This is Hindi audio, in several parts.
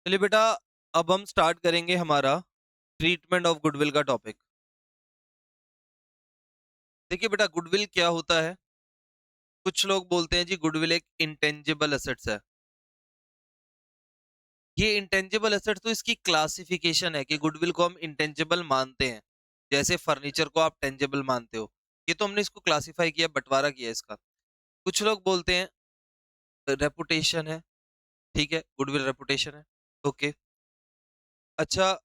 चलिए बेटा, अब हम स्टार्ट करेंगे हमारा ट्रीटमेंट ऑफ गुडविल का टॉपिक। देखिए बेटा, गुडविल क्या होता है? कुछ लोग बोलते हैं जी गुडविल एक इंटेंजिबल एसेट्स है। ये इंटेंजिबल एसेट्स तो इसकी क्लासिफिकेशन है कि गुडविल को हम इंटेंजिबल मानते हैं, जैसे फर्नीचर को आप टेंजिबल मानते हो। ये तो हमने इसको क्लासिफाई किया, बंटवारा किया इसका। कुछ लोग बोलते हैं रेपुटेशन है। ठीक है, गुडविल रेपुटेशन है। ओके, अच्छा,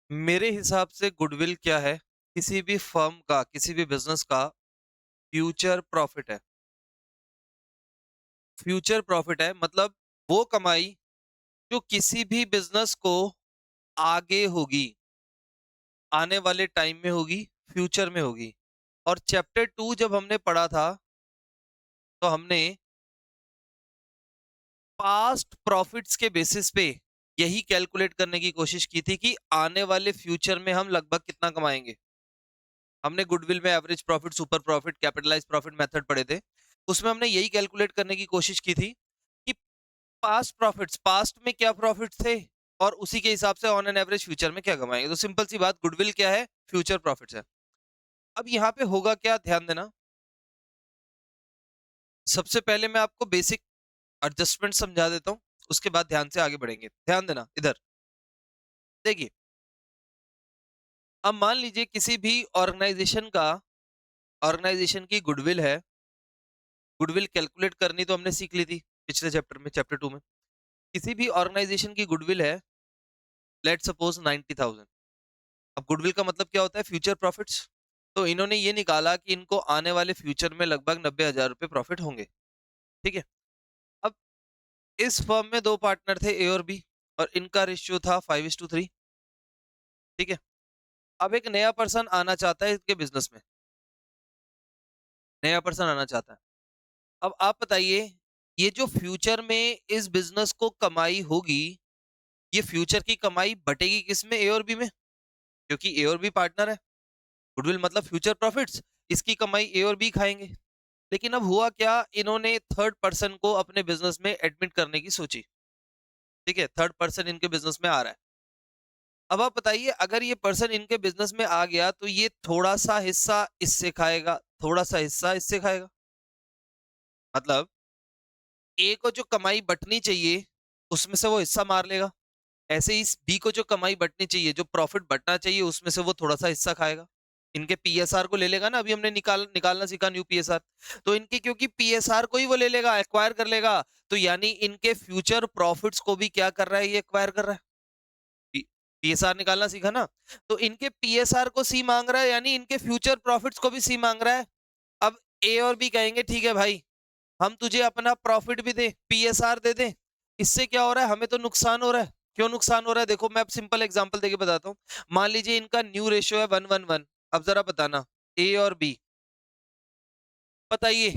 मेरे हिसाब से गुडविल क्या है? किसी भी फर्म का, किसी भी बिजनेस का फ्यूचर प्रॉफिट है। फ्यूचर प्रॉफिट है मतलब वो कमाई जो किसी भी बिजनेस को आगे होगी, आने वाले टाइम में होगी, फ्यूचर में होगी। और चैप्टर 2 जब हमने पढ़ा था तो हमने पास्ट प्रॉफिट्स के बेसिस पे यही कैलकुलेट करने की कोशिश की थी कि आने वाले फ्यूचर में हम लगभग कितना कमाएंगे। हमने गुडविल में average profit, super profit, capitalise profit method पढ़े थे। उसमें हमने यही कैलकुलेट करने की कोशिश की थी कि पास्ट प्रॉफिट्स, पास्ट में क्या प्रॉफिट थे और उसी के हिसाब से ऑन एन एवरेज फ्यूचर में क्या कमाएंगे। तो सिंपल सी बात, गुडविल क्या है? फ्यूचर प्रॉफिट्स है। अब यहाँ पे होगा क्या, ध्यान देना। सबसे पहले मैं आपको बेसिक एडजस्टमेंट समझा देता हूँ, उसके बाद ध्यान से आगे बढ़ेंगे। ध्यान देना इधर। देखिए, अब मान लीजिए किसी भी ऑर्गेनाइजेशन की गुडविल है। गुडविल कैलकुलेट करनी तो हमने सीख ली थी पिछले चैप्टर में, चैप्टर 2 में। किसी भी ऑर्गेनाइजेशन की गुडविल है, लेट सपोज 90,000। अब गुडविल का मतलब क्या होता है? Future profits. तो इन्होंने ये निकाला कि इनको आने वाले फ्यूचर में लगभग 90,000 रुपए प्रॉफिट होंगे। ठीक है। अब इस फर्म में दो पार्टनर थे, ए और बी, और इनका रेशियो था 5:3। ठीक है। अब एक नया पर्सन आना चाहता है इनके बिजनेस में, नया पर्सन आना चाहता है। अब आप बताइए, ये जो फ्यूचर में इस बिजनेस को कमाई होगी, ये फ्यूचर की कमाई बटेगी किस में? ए और बी में, क्योंकि ए और बी पार्टनर है। गुडविल मतलब फ्यूचर प्रॉफिट्स, इसकी कमाई ए और बी खाएंगे। लेकिन अब हुआ क्या, इन्होंने थर्ड पर्सन को अपने बिजनेस में एडमिट करने की सोची। ठीक है, थर्ड पर्सन इनके बिजनेस में आ रहा है। अब आप बताइए, अगर ये पर्सन इनके बिजनेस में आ गया तो ये थोड़ा सा हिस्सा इससे खाएगा, थोड़ा सा हिस्सा इससे खाएगा। मतलब ए को जो कमाई बंटनी चाहिए उसमें से वो हिस्सा मार लेगा। ऐसे ही इस बी को जो कमाई बंटनी चाहिए, जो प्रॉफिट बंटना चाहिए, उसमें से वो थोड़ा सा हिस्सा खाएगा। इनके पीएसआर को ले लेगा ना, अभी हमने निकालना सीखा न्यू पीएसआर। तो इनके, क्योंकि पीएसआर को ही वो ले लेगा, एक्वायर कर लेगा, तो यानी इनके फ्यूचर प्रॉफिट्स को भी क्या कर रहा है? ये एक्वायर कर रहा है। पीएसआर निकालना सीखा ना। तो इनके पीएसआर को सी मांग रहा है, यानी इनके फ्यूचर प्रॉफिट्स को भी सी मांग रहा है। अब ए और बी कहेंगे ठीक है भाई, हम तुझे अपना प्रॉफिट भी दे, पीएसआर दे दे। इससे क्या हो रहा है? हमें तो नुकसान हो रहा है। क्यों नुकसान हो रहा है? देखो, मैं अब सिंपल एग्जांपल देके बताता हूँ। मान लीजिए इनका न्यू रेशियो है 1:1:1। अब जरा बताना, ए और बी, बताइए,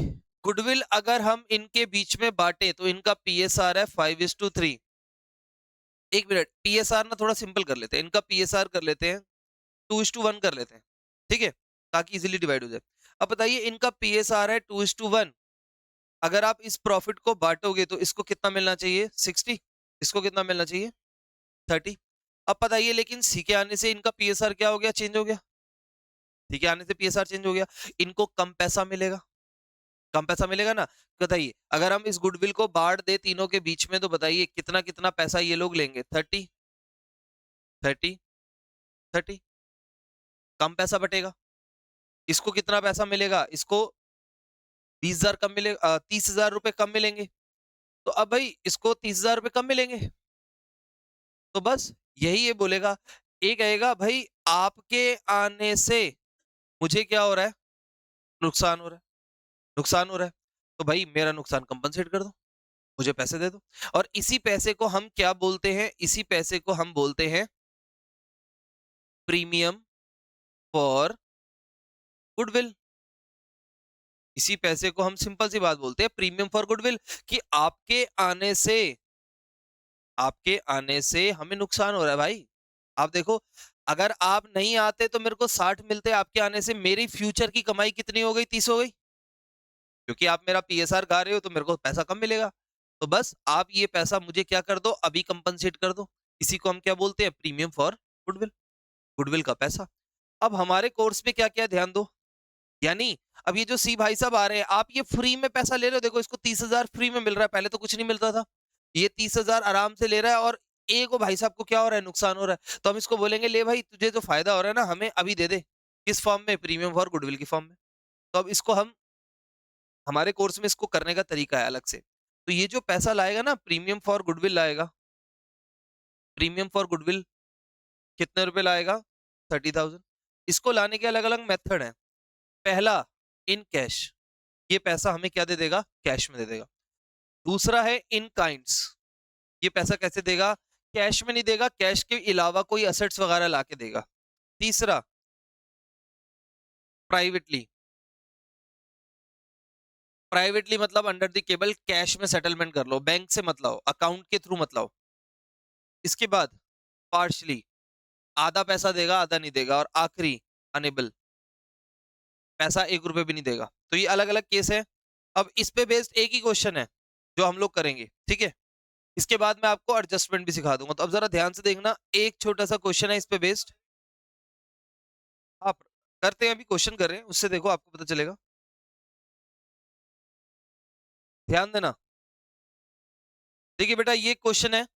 गुडविल अगर हम इनके बीच में बांटे तो इनका पीएसआर है 5:3। एक मिनट, पीएसआर ना थोड़ा सिंपल कर लेते हैं, इनका पीएसआर कर लेते हैं 2:1 कर लेते हैं। ठीक है, ताकि इजिली डिवाइड हो जाए। अब बताइए, इनका पीएसआर है 2:1। अगर आप इस प्रॉफिट को बांटोगे तो इसको कितना मिलना चाहिए? 60। इसको कितना मिलना चाहिए? 30। अब बताइए, लेकिन सी के आने से इनका पीएसआर क्या हो गया? चेंज हो गया। सी के आने से पीएसआर चेंज हो गया। इनको कम पैसा मिलेगा, कम पैसा मिलेगा ना। बताइए, अगर हम इस गुडविल को बांट दे तीनों के बीच में, तो बताइए कितना कितना पैसा ये लोग लेंगे? 30, 30, 30। कम पैसा बटेगा। इसको कितना पैसा मिलेगा? इसको 20,000 कम मिलेगा, 30,000 रुपए कम मिलेंगे। तो अब भाई इसको 30,000 रुपए कम मिलेंगे। तो बस यही ये बोलेगा, ये कहेगा भाई आपके आने से मुझे क्या हो रहा है? नुकसान हो रहा है, नुकसान हो रहा है। तो भाई मेरा नुकसान कंपनसेट कर दो, मुझे पैसे दे दो। और इसी पैसे को हम क्या बोलते हैं? इसी पैसे को हम बोलते हैं प्रीमियम फॉर गुडविल। इसी पैसे को हम सिंपल सी बात बोलते हैं प्रीमियम फॉर गुडविल, कि आपके आने से हमें नुकसान हो रहा है भाई। आप देखो, अगर आप नहीं आते तो मेरे को 60 मिलते, आपके आने से मेरी फ्यूचर की कमाई कितनी हो गई? 30 हो गई। क्योंकि आप मेरा पीएसआर गा रहे हो तो मेरे को पैसा कम मिलेगा। तो बस आप ये पैसा मुझे क्या कर दो, अभी कंपनसेट कर दो। इसी को हम क्या बोलते हैं, प्रीमियम फॉर गुडविल, गुडविल का पैसा। अब हमारे कोर्स में क्या क्या ध्यान दो, यानी अब ये जो सी भाई साहब आ रहे हैं, आप ये फ्री में पैसा ले रहे हो, देखो इसको 30,000 फ्री में मिल रहा है, पहले तो कुछ नहीं मिलता था, ये 30,000 आराम से ले रहा है, और एक को भाई साहब को क्या हो रहा है, नुकसान हो रहा है। तो हम इसको बोलेंगे ले भाई तुझे जो फायदा हो रहा है ना, हमें अभी दे दे। किस फॉर्म में, प्रीमियम फॉर गुडविल की फॉर्म में। तो अब इसको हम, हमारे कोर्स में इसको करने का तरीका है अलग से। तो ये जो पैसा लाएगा ना, प्रीमियम फॉर गुडविल लाएगा, प्रीमियम फॉर गुडविल कितने रुपए लाएगा, 30,000। इसको लाने के अलग अलग मेथड है। पहला, इन कैश, ये पैसा हमें क्या दे देगा, कैश में दे देगा। दूसरा है इन काइंड्स, ये पैसा कैसे देगा, कैश में नहीं देगा, कैश के अलावा कोई असेट्स वगैरह लाके देगा। तीसरा, प्राइवेटली, प्राइवेटली मतलब अंडर द केबल, कैश में सेटलमेंट कर लो, बैंक से मत लाओ, अकाउंट के थ्रू मत लाओ। इसके बाद पार्शली, आधा पैसा देगा आधा नहीं देगा, और आखिरी अनेबल, पैसा 1 रुपए भी नहीं देगा। तो ये अलग अलग केस है। अब इस पे बेस्ड एक ही क्वेश्चन है जो हम लोग करेंगे, ठीक है। इसके बाद मैं आपको एडजस्टमेंट भी सिखा दूंगा, तो अब जरा ध्यान से देखना, एक छोटा सा क्वेश्चन है इस पे बेस्ड, आप करते हैं, अभी क्वेश्चन कर रहे हैं, उससे देखो आपको पता चलेगा, ध्यान देना। देखिए बेटा, ये क्वेश्चन है,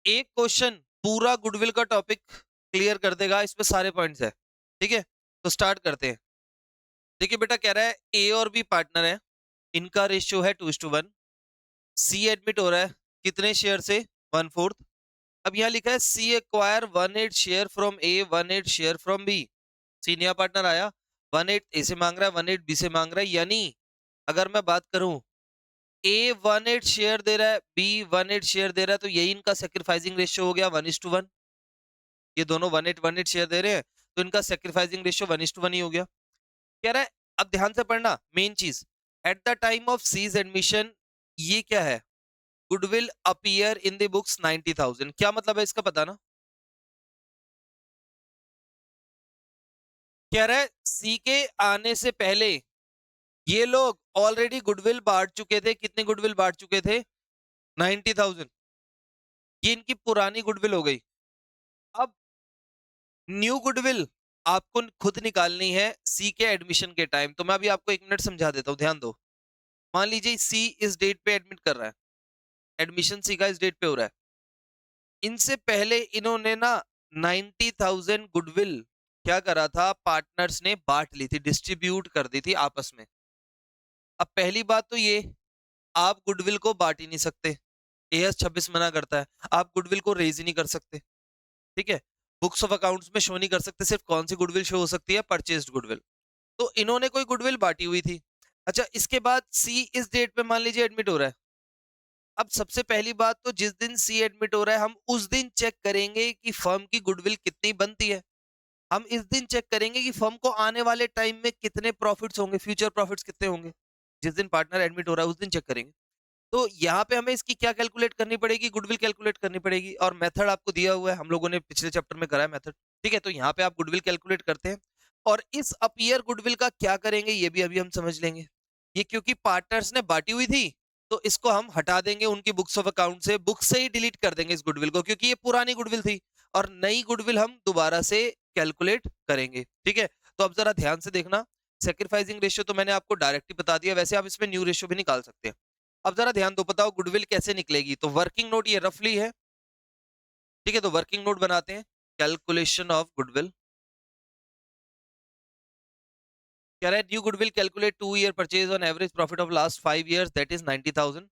एक क्वेश्चन पूरा गुडविल का टॉपिक क्लियर कर देगा, इसमें सारे पॉइंट्स है, ठीक है। तो स्टार्ट करते हैं। देखिए बेटा, कह रहा है ए और बी पार्टनर है, इनका रेशियो है 2:1, सी एडमिट हो रहा है कितने शेयर से, 1/4। अब यहाँ लिखा है C acquire 1/8 share from A, 1/8 share from B. C नया पार्टनर आया, 1/8 ए से मांग रहा है, 1/8 बी से मांग रहा है, यानी अगर मैं बात करूं, ए 1/8 शेयर दे रहा है, बी 1/8 शेयर दे रहा है, तो यही इनका सेक्रीफाइसिंग रेशियो हो गया 1:1। ये दोनों 1/8 शेयर दे रहे हैं, तो इनका सेक्रीफाइसिंग रेशियो 1:1 ही हो गया। कह रहा है, अब ध्यान से पढ़ना, मेन चीज, at the time of C's admission, ये क्या है, goodwill appear in the books 90,000। क्या मतलब है इसका, पता ना। कह रहा है सी के आने से पहले ये लोग ऑलरेडी गुडविल बांट चुके थे, कितने गुडविल बांट चुके थे, 90,000। ये इनकी पुरानी गुडविल हो गई। अब न्यू गुडविल आपको खुद निकालनी है सी के एडमिशन के टाइम। तो मैं अभी आपको 1 मिनट समझा देता हूँ, ध्यान दो। मान लीजिए सी इस डेट पे एडमिट कर रहा है, एडमिशन सी का इस डेट पे हो रहा है, इनसे पहले इन्होंने ना 90,000 गुडविल क्या करा था, पार्टनर्स ने बांट ली थी, डिस्ट्रीब्यूट कर दी थी आपस में। अब पहली बात तो ये, आप गुडविल को बांट ही नहीं सकते, एएस 26 मना करता है, आप गुडविल को रेज ही नहीं कर सकते, ठीक है। बुक्स ऑफ अकाउंट्स में शो नहीं कर सकते, सिर्फ कौन सी गुडविल शो हो सकती है, परचेज्ड गुडविल। तो इन्होंने कोई गुडविल बांटी हुई थी। अच्छा, इसके बाद सी इस डेट पे मान लीजिए एडमिट हो रहा है। अब सबसे पहली बात तो, जिस दिन सी एडमिट हो रहा है, हम उस दिन चेक करेंगे कि फर्म की गुडविल कितनी बनती है। हम इस दिन चेक करेंगे कि फर्म को आने वाले टाइम में कितने प्रॉफिट्स होंगे, फ्यूचर प्रॉफिट्स कितने होंगे। जिस दिन पार्टनर एडमिट हो रहा है उस दिन चेक करेंगे। तो यहाँ पे हमें इसकी क्या कैलकुलेट करनी पड़ेगी, गुडविल कैलकुलेट करनी पड़ेगी, और मेथड आपको दिया हुआ है, हम लोगों ने पिछले चैप्टर में करा है मेथड, ठीक है। तो यहाँ पे आप गुडविल कैलकुलेट करते हैं, और इस अपीयर गुडविल का क्या करेंगे ये भी अभी हम समझ लेंगे। ये क्योंकि पार्टनर्स ने बांटी हुई थी, तो इसको हम हटा देंगे उनकी बुक्स ऑफ अकाउंट से, बुक से ही डिलीट कर देंगे इस गुडविल को, क्योंकि ये पुरानी गुडविल थी, और नई गुडविल हम दोबारा से कैलकुलेट करेंगे, ठीक है। तो अब जरा ध्यान से देखना, सेक्रीफाइसिंग रेशियो तो मैंने आपको डायरेक्ट ही बता दिया, वैसे आप इसमें न्यू रेशियो भी निकाल सकते हैं। अब जरा ध्यान दो, बताओ गुडविल कैसे निकलेगी। तो वर्किंग नोट ये रफली है, ठीक है। तो वर्किंग नोट बनाते हैं, कैलकुलेशन ऑफ गुडविल। कह रहा है new goodwill calculate 2 year purchase on average profit of last 5 years, that is 90,000।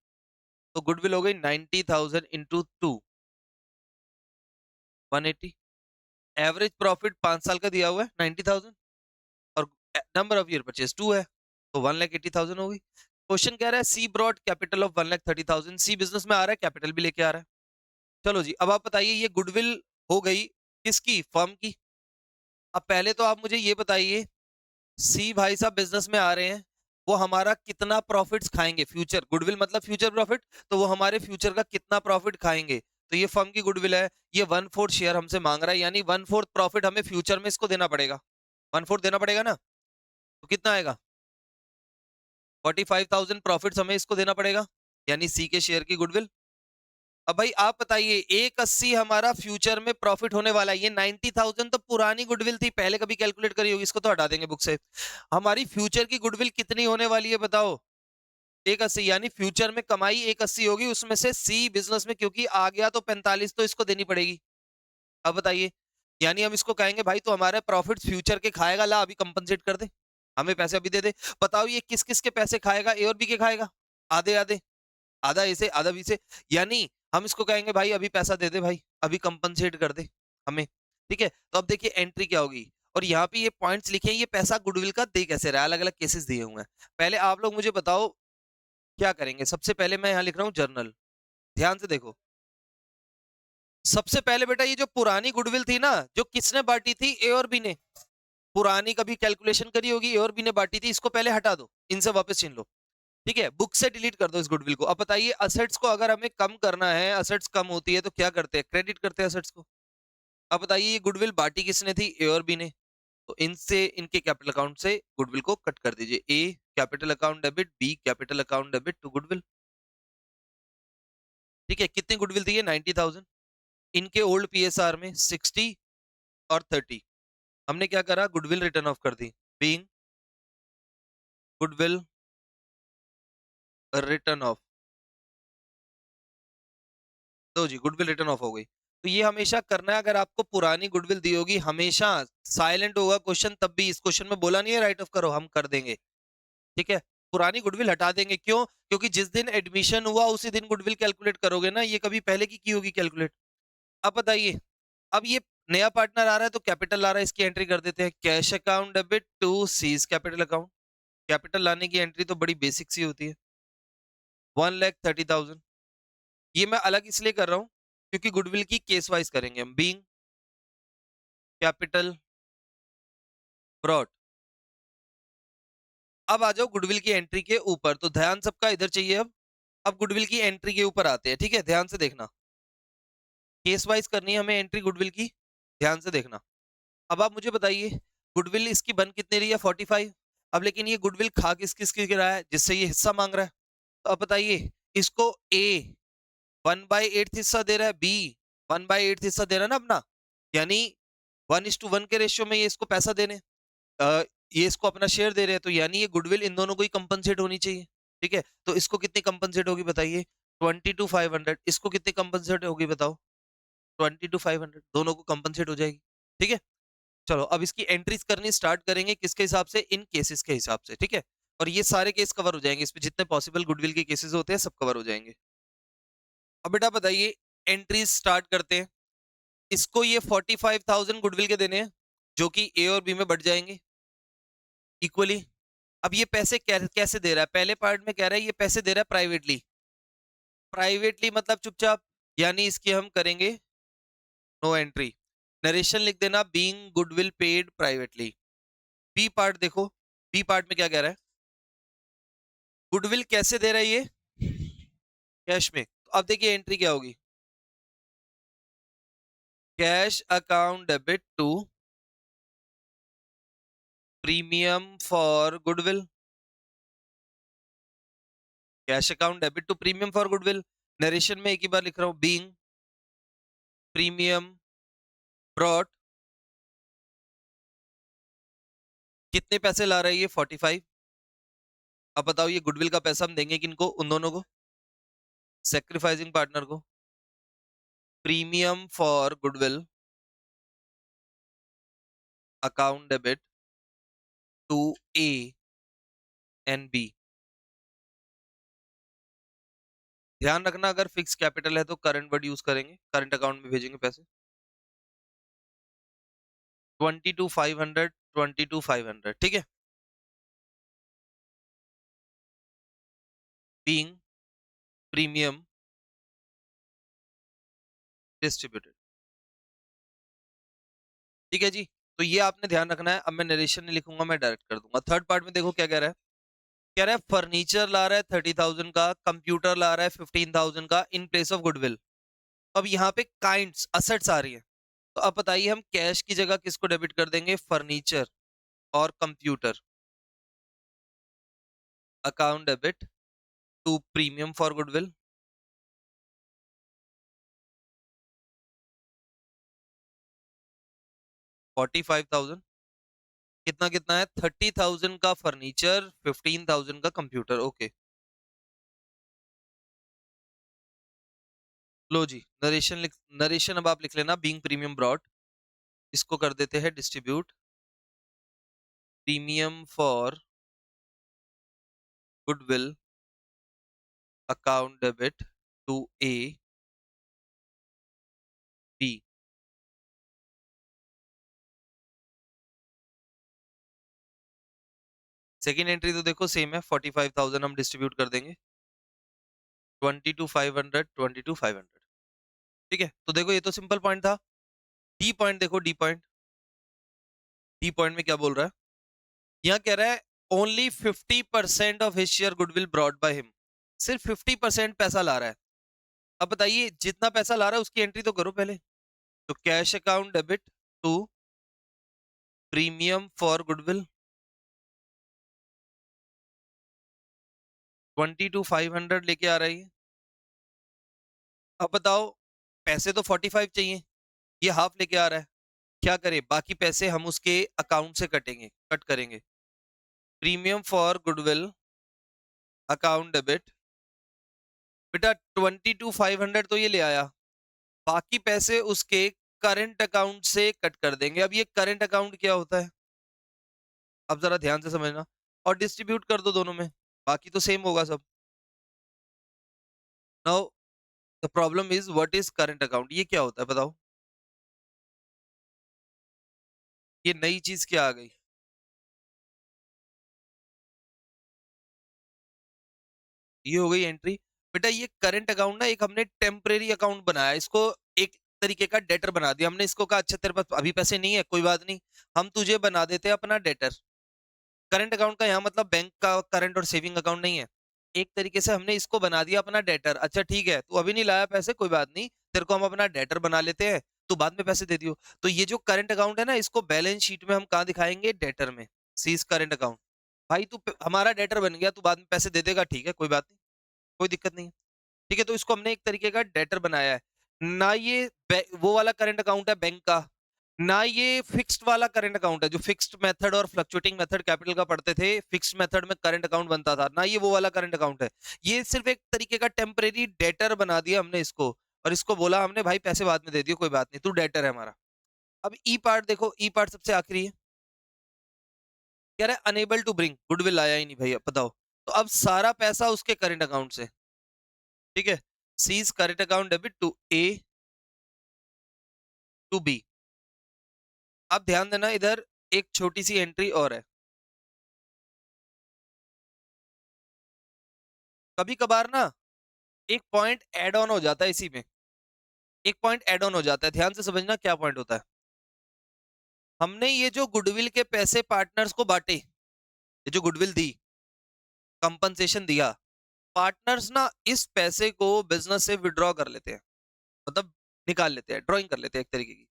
तो गुडविल हो गई 90,000 इंटू 2, 180। एवरेज प्रॉफिट 5 साल का दिया हुआ है 90,000, और नंबर ऑफ ईयर परचेज 2 है, तो 1,80,000 हो गई। क्वेश्चन कह रहा है C brought capital of 1,30,000। C business में आ रहा है, कैपिटल भी लेके आ रहा है। चलो जी, अब आप बताइए, ये गुडविल हो गई किसकी, फर्म की। अब पहले तो आप मुझे ये बताइए, सी भाई साहब बिजनेस में आ रहे हैं, वो हमारा कितना प्रॉफिट्स खाएंगे, फ्यूचर गुडविल मतलब फ्यूचर प्रॉफिट, तो वो हमारे फ्यूचर का कितना प्रॉफिट खाएंगे। तो ये फर्म की गुडविल है, ये 1/4 शेयर हमसे मांग रहा है, यानी 1/4 प्रॉफिट हमें फ्यूचर में इसको देना पड़ेगा, 1/4 देना पड़ेगा ना। तो कितना आएगा, 45,000 प्रॉफिट्स हमें इसको देना पड़ेगा, यानी सी के शेयर की गुडविल। अब भाई आप बताइए 180 हमारा फ्यूचर में प्रॉफिट होने वाला है, ये 90,000 तो पुरानी गुडविल थी, पहले कभी कैलकुलेट करी होगी, इसको तो हटा देंगे बुक से। हमारी फ्यूचर की गुडविल कितनी होने वाली है बताओ? 180, यानी फ्यूचर में कमाई 180 होगी, उसमें से सी बिजनेस में क्योंकि आ गया तो 45 तो इसको देनी पड़ेगी। अब बताइए, यानी हम इसको कहेंगे भाई तो हमारे प्रॉफिट फ्यूचर के खाएगा, ला अभी कंपनसेट कर दे, हमें पैसे अभी दे दे। बताओ ये किस किस के पैसे खाएगा, ए और बी के खाएगा? आधे आधे, आधा इसे आधा बी से। यानी हम इसको कहेंगे भाई अभी पैसा दे दे भाई, अभी कंपनसेट कर दे हमें, ठीक है। तो अब देखिए एंट्री क्या होगी, और यहाँ पे ये पॉइंट्स लिखे हैं, ये पैसा गुडविल का दे कैसे रहा है, अलग अलग केसेस दिए हुए हैं। पहले आप लोग मुझे बताओ क्या करेंगे। सबसे पहले मैं यहाँ लिख रहा हूँ जर्नल, ध्यान से देखो। सबसे पहले बेटा ये जो पुरानी गुडविल थी ना, जो किसने बांटी थी, ए और बी ने। पुरानी कभी कैलकुलेशन करी होगी, ए और बी ने बांटी थी, इसको पहले हटा दो, इनसे वापस छीन लो, ठीक है। बुक से डिलीट कर दो इस गुडविल को। अब बताइए असेट्स को अगर हमें कम करना है, असेट्स कम होती है तो क्या करते हैं, क्रेडिट करते हैं असेट्स को। अब बताइए ये गुडविल बांटी किसने थी, ए और बी ने, तो इनसे इनके कैपिटल अकाउंट से गुडविल को कट कर दीजिए। A capital account debit, B capital account debit to goodwill, ठीक है। कितनी गुडविल थी ये, 90,000। इनके ओल्ड पीएसआर में 60 और 30, हमने क्या करा, गुडविल रिटर्न ऑफ कर दी, बीइंग गुडविल रिटर्न ऑफ। तो जी गुडविल रिटर्न ऑफ हो गई। तो ये हमेशा करना है, अगर आपको पुरानी गुडविल दी होगी हमेशा साइलेंट होगा क्वेश्चन, तब भी इस क्वेश्चन में बोला नहीं है राइट ऑफ करो, हम कर देंगे, ठीक है। पुरानी गुडविल हटा देंगे, क्यों? क्योंकि जिस दिन एडमिशन हुआ उसी दिन गुडविल कैलकुलेट करोगे ना, ये कभी पहले की होगी कैलकुलेट। अब बताइए, अब ये नया पार्टनर आ रहा है तो कैपिटल ला रहा है, इसकी एंट्री कर देते हैं, cash account debit to C's capital account. Capital लाने की एंट्री तो बड़ी बेसिक सी होती है, 1,30,000। ये मैं अलग इसलिए कर रहा हूं क्योंकि गुडविल की केस वाइज करेंगे हम, बीइंग कैपिटल ब्रॉट। अब आ जाओ गुडविल की एंट्री के ऊपर, तो ध्यान सबका इधर चाहिए। अब गुडविल की एंट्री के ऊपर आते हैं, ठीक है, ध्यान से देखना, केस वाइज करनी है हमें एंट्री गुडविल की, ध्यान से देखना। अब आप मुझे बताइए गुडविल इसकी बन कितनी रही है, 45। अब लेकिन ये गुडविल खा किस किस की रहा है, जिससे ये हिस्सा मांग रहा है। तो अब बताइए इसको ए 1/8 हिस्सा दे रहा है, बी 1/8 हिस्सा दे रहा है ना अपना, यानी 1:1 के रेशियो में ये इसको पैसा देने, अ, ये इसको अपना शेयर दे रहे हैं, तो यानी ये गुडविल इन दोनों को ही कंपनसेट होनी चाहिए, ठीक है। तो इसको कितनी कंपनसेट होगी बताइए, 20 to 500। इसको कितनी कंपनसेट होगी बताओ, 20 to 500, दोनों को कंपनसेट हो जाएगी, ठीक है। चलो अब इसकी एंट्रीज करनी स्टार्ट करेंगे, किसके हिसाब से, इन केसेस के हिसाब से, ठीक है। और ये सारे केस कवर हो जाएंगे, इसमें जितने पॉसिबल गुडविल के केसेस होते हैं सब कवर हो जाएंगे। अब बेटा बताइए एंट्रीज स्टार्ट करते हैं। इसको ये 45,000 गुडविल के देने हैं, जो कि ए और बी में बढ़ जाएंगे इक्वली। अब ये पैसे कैसे दे रहा है, पहले पार्ट में कह रहा है ये पैसे दे रहा है प्राइवेटली। प्राइवेटली मतलब चुपचाप, यानी इसकी हम करेंगे नो एंट्री, नरेशन लिख देना, being goodwill paid privately. B part देखो, बी पार्ट में क्या कह रहा है, गुडविल कैसे दे रहा है ये, कैश में। तो अब देखिए एंट्री क्या होगी, cash account debit to premium for goodwill, cash account debit to premium for goodwill. Narration में एक ही बार लिख रहा हूं, बीइंग प्रीमियम ब्रॉट, कितने पैसे ला रहा है ये, 45। अब बताओ ये गुडविल का पैसा हम देंगे किनको, उन दोनों को, सेक्रीफाइसिंग पार्टनर को। Premium for goodwill account debit to A and B. ध्यान रखना अगर फिक्स कैपिटल है तो करंट वर्ड यूज करेंगे, करंट अकाउंट में भेजेंगे पैसे। 20 to 500, 20 to 500, ठीक है। बीइंग प्रीमियम डिस्ट्रीब्यूटेड, ठीक है जी। तो ये आपने ध्यान रखना है। अब मैं नरेशन नहीं लिखूंगा, मैं डायरेक्ट कर दूंगा। थर्ड पार्ट में देखो क्या कह रहा है, कह रहा है फर्नीचर ला रहा है 30,000 का, कंप्यूटर ला रहा है 15,000 का इन प्लेस ऑफ गुडविल। अब यहाँ पे काइंड्स असेट्स आ रही है, तो अब बताइए हम कैश की जगह किसको डेबिट कर देंगे, फर्नीचर और computer account debit to premium for goodwill, 45,000। कितना कितना है? 30,000 का फर्नीचर, 15,000 का कंप्यूटर। ओके, लो जी, नरेशन अब आप लिख लेना, बीइंग प्रीमियम ब्रॉड। इसको कर देते हैं distribute, premium for goodwill account debit to A B. Second entry तो देखो सेम है, 45,000 हम डिस्ट्रीब्यूट कर देंगे, 22,500, 22,500। ठीक है, तो देखो ये तो सिंपल पॉइंट था। डी पॉइंट देखो, डी पॉइंट, डी पॉइंट में क्या बोल रहा है? यहाँ कह रहा है only 50% of his share goodwill brought by him. सिर्फ 50% पैसा ला रहा है। अब बताइए जितना पैसा ला रहा है उसकी एंट्री तो करो पहले। तो cash account debit to premium for goodwill 22,500 लेके आ रही है। अब बताओ, पैसे तो 45 चाहिए, ये हाफ लेके आ रहा है। क्या करें? बाकी पैसे हम उसके अकाउंट से कटेंगे, कट करेंगे। Premium for goodwill account debit, बेटा 22,500 तो ये ले आया, बाकी पैसे उसके करंट अकाउंट से कट कर देंगे। अब ये करंट अकाउंट क्या होता है, अब जरा ध्यान से समझना, और डिस्ट्रीब्यूट कर दो दोनों में, बाकी तो सेम होगा सब। Now the problem is what is current account, ये क्या होता है बताओ? ये नई चीज क्या आ गई? ये हो गई एंट्री। बेटा ये करंट अकाउंट ना एक हमने टेम्परेरी अकाउंट बनाया, इसको एक तरीके का डेटर बना दिया हमने। इसको कहा अच्छा तेरे पास अभी पैसे नहीं है, कोई बात नहीं, हम तुझे बना देते हैं अपना डेटर। करंट अकाउंट का यहाँ मतलब बैंक का करंट और सेविंग अकाउंट नहीं है। एक तरीके से हमने इसको बना दिया अपना डेटर। अच्छा ठीक है, तू अभी नहीं लाया पैसे, कोई बात नहीं, तेरे को हम अपना डेटर बना लेते हैं, तू बाद में पैसे दे दियो। तो ये जो करंट अकाउंट है ना, इसको बैलेंस शीट में हम कहाँ दिखाएंगे? डेटर में। C's current account. भाई तू हमारा डेटर बन गया, तू बाद में पैसे दे देगा, ठीक है कोई बात नहीं, कोई दिक्कत नहीं है। ठीक है, तो इसको हमने एक तरीके का डेटर बनाया है। ना ये वो वाला करंट अकाउंट है बैंक का, ना ये फिक्स्ड वाला करंट अकाउंट है जो फिक्स्ड मेथड और फ्लक्चुएटिंग मेथड कैपिटल का पढ़ते थे। फिक्स्ड मेथड में करंट अकाउंट बनता था ना, ये वो वाला करंट अकाउंट है। ये सिर्फ एक तरीके का टेम्परेरी डेटर बना दिया हमने इसको, और इसको बोला हमने भाई पैसे बाद में दे दियो, कोई बात नहीं, तू डेटर है हमारा। अब ई पार्ट देखो, ई पार्ट सबसे आखिरी है। कह रहा है अनेबल टू ब्रिंग, गुडविल आया ही नहीं भैया, बताओ। तो अब सारा पैसा उसके करंट अकाउंट से, ठीक है, C's current account debit to A to B. अब ध्यान देना, इधर एक छोटी सी एंट्री और है। कभी कभार ना एक पॉइंट ऐड ऑन हो जाता है इसी में, एक पॉइंट ऐड ऑन हो जाता है, ध्यान से समझना क्या पॉइंट होता है। हमने ये जो गुडविल के पैसे पार्टनर्स को बांटे, ये जो गुडविल दी, कंपनसेशन दिया, पार्टनर्स ना इस पैसे को बिजनेस से विड्रॉ कर लेते हैं, मतलब निकाल लेते हैं, ड्रॉइंग कर लेते हैं एक तरीके की।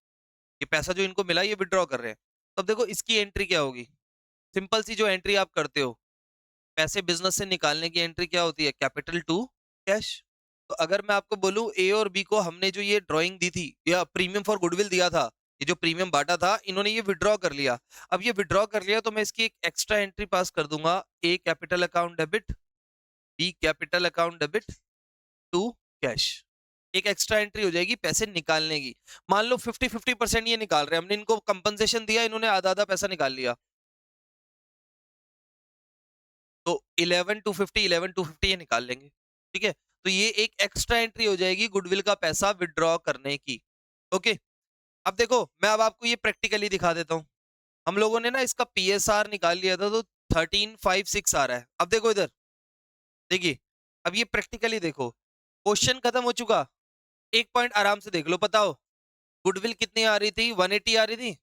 ये पैसा जो इनको मिला ये विड्रॉ कर रहे हैं। तब देखो इसकी एंट्री क्या होगी? सिंपल सी जो एंट्री आप करते हो पैसे बिजनेस से निकालने की एंट्री क्या होती है? Capital to cash. तो अगर मैं आपको बोलूं ए और बी को हमने जो ये ड्राइंग दी थी या प्रीमियम फॉर गुडविल दिया था, ये जो प्रीमियम बांटा था, इन्होंने ये विड्रॉ कर लिया। अब ये विड्रॉ कर लिया तो मैं इसकी एक एक्स्ट्रा एंट्री पास कर दूंगा, A capital account debit, B capital account debit to cash. एक एक्स्ट्रा एंट्री हो जाएगी पैसे निकालने की। मान लो 50-50% ये निकाल रहे हैं, हमने इनको कंपनसेशन दिया, इन्होंने आधा आधा पैसा निकाल लिया, तो 11,250, 11,250 ये निकाल लेंगे। ठीक है, तो ये एक एक्स्ट्रा एंट्री हो जाएगी गुडविल का पैसा विड्रॉ करने की। ओके, अब देखो मैं अब आपको ये प्रैक्टिकली दिखा देता हूँ। हम लोगों ने ना इसका पीएसआर निकाल लिया था, तो 1356 आ रहा है। अब देखो इधर, देखिए, अब ये प्रैक्टिकली देखो, क्वेश्चन खत्म हो चुका। एक पॉइंट आराम से देख लो, बताओ गुडविल कितनी आ रही थी? 180 आ रही थी।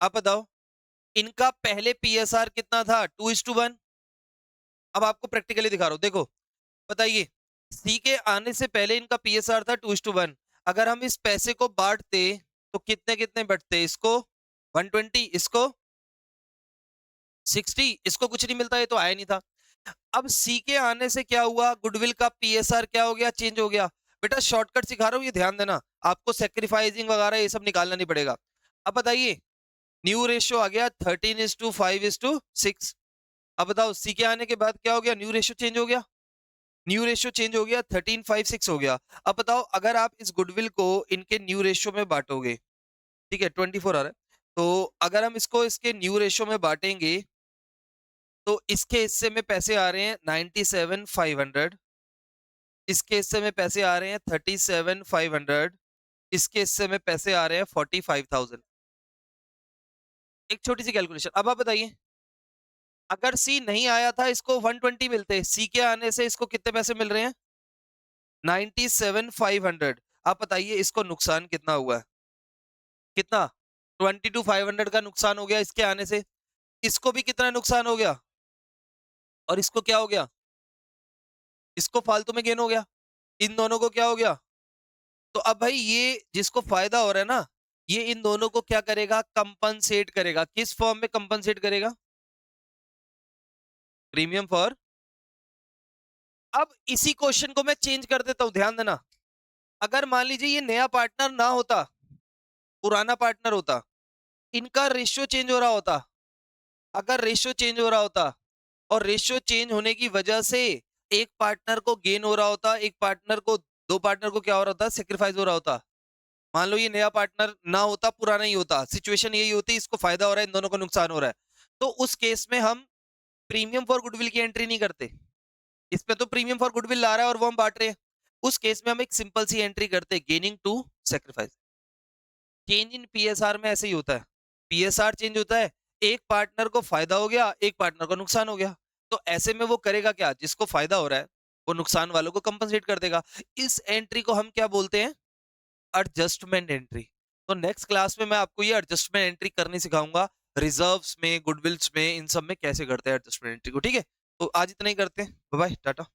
आप बताओ इनका पहले पीएसआर कितना था? 2:1। अब आपको प्रैक्टिकली दिखा रहा हूं, देखो बताइए, सी के आने से पहले इनका पीएसआर था 2:1। अगर हम इस पैसे को बांटते तो कितने कितने बटते? इसको 120, इसको 60, इसको कुछ नहीं मिलता, ये तो आया नहीं था। अब सी के आने से क्या हुआ, गुडविल का पीएसआर क्या हो गया, चेंज हो गया। बेटा शॉर्टकट सिखा रहा हूँ, ये ध्यान देना, आपको सेक्रीफाइसिंग वगैरह ये सब निकालना नहीं पड़ेगा। अब बताइए, न्यू रेशियो आ गया 13:5:6। अब बताओ सी के आने के बाद क्या हो गया, न्यू रेशियो चेंज हो गया, न्यू रेशियो चेंज हो गया, 13:5:6 हो गया। अब बताओ अगर आप इस गुडविल को इनके न्यू रेशियो में बांटोगे, ठीक है 24 आ रहा है, तो अगर हम इसको इसके न्यू रेशियो में बांटेंगे तो इसके हिस्से में पैसे आ रहे हैं 97,500, इसके हिस्से में पैसे आ रहे हैं 37,500, इसके हिस्से में पैसे आ रहे हैं 45,000। एक छोटी सी कैलकुलेशन, अब आप बताइए अगर सी नहीं आया था इसको 120 मिलते, सी के आने से इसको कितने पैसे मिल रहे हैं 97,500। आप बताइए इसको नुकसान कितना हुआ है, कितना 22,500 का नुकसान हो गया इसके आने से, इसको भी कितना नुकसान हो गया, और इसको क्या हो गया, इसको फालतू में गेन हो गया, इन दोनों को क्या हो गया। तो अब भाई ये जिसको फायदा हो रहा है ना, ये इन दोनों को क्या करेगा, कंपनसेट करेगा, किस फॉर्म में कंपनसेट करेगा, प्रीमियम फॉर। अब इसी क्वेश्चन को मैं चेंज कर देता हूं, ध्यान देना, अगर मान लीजिए ये नया पार्टनर ना होता, पुराना पार्टनर होता, इनका रेशियो चेंज हो रहा होता, अगर रेशियो चेंज हो रहा होता और रेशियो चेंज होने की वजह से एक पार्टनर को गेन हो रहा होता, एक पार्टनर को, दो पार्टनर को क्या हो रहा होता, सेक्रीफाइस हो रहा होता। मान लो ये नया पार्टनर ना होता, पुराना ही होता, सिचुएशन यही होती, इसको फायदा हो रहा है, इन दोनों को नुकसान हो रहा है, तो उस केस में हम प्रीमियम फॉर गुडविल की एंट्री नहीं करते, इसमें तो प्रीमियम फॉर गुडविल ला रहा है और वो हम बांट रहे हैं, उस केस में हम एक सिंपल सी एंट्री करते, gaining to sacrifice. Change in PSR में ऐसे ही होता है, पीएसआर चेंज होता है, एक पार्टनर को फायदा हो गया, एक पार्टनर को नुकसान हो गया, तो ऐसे में वो करेगा क्या, जिसको फायदा हो रहा है वो नुकसान वालों को कंपनसेट कर देगा। इस एंट्री को हम क्या बोलते हैं, एडजस्टमेंट एंट्री। तो नेक्स्ट क्लास में मैं आपको ये एडजस्टमेंट एंट्री करनी सिखाऊंगा, रिजर्व्स में, गुडविल्स में, इन सब में कैसे करते हैं एडजस्टमेंट एंट्री को, ठीक है। तो आज इतना ही करते हैं, बाय बाय, टाटा।